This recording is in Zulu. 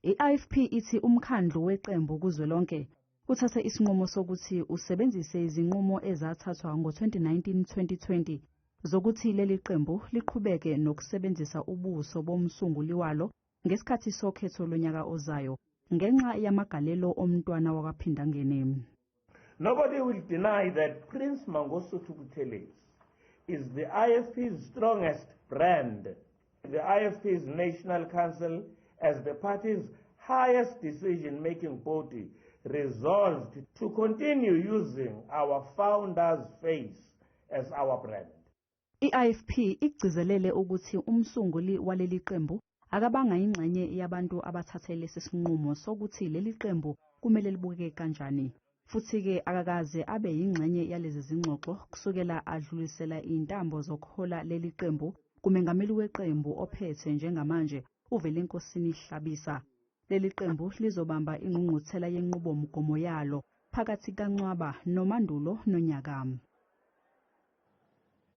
I-IFP ithi umkhandlu weqembu kuzwelonke uthathe isinqumo sokuthi usebenzise izinqumo ezathathwa ngo-2019-2020 zokuthi leli qembu liqhubeke nokusebenzisa ubuso bomsunguli walo ngesikhathi sokhetho lonyaka ozayo ngenxa yamagalelo omntwana wakwaphindangene. Nobody will deny that Prince Mangosuthu Buthelezi is the IFP's strongest brand, the IFP's National Council as the party's highest decision-making body resolved to continue using our founder's face as our brand. I-IFP igcizelele ukuthi umsunguli waleli qembu akabanga ingxenye yabantu abathathe lesi sinqumo sokuthi leli qembu kumele libukeke kanjani. Futhi-ke akakaze abe yingxenye yalezi zingxoxo kusukela adlulisela intambo zokuhola leli qembu kumengameli weqembu ophethe njengamanje uVelenkosini Hlabisa. Leli qembu lizobamba ingqungquthela yenqubomgomo yalo phakathi kaNcwaba noMandulo nonyaka.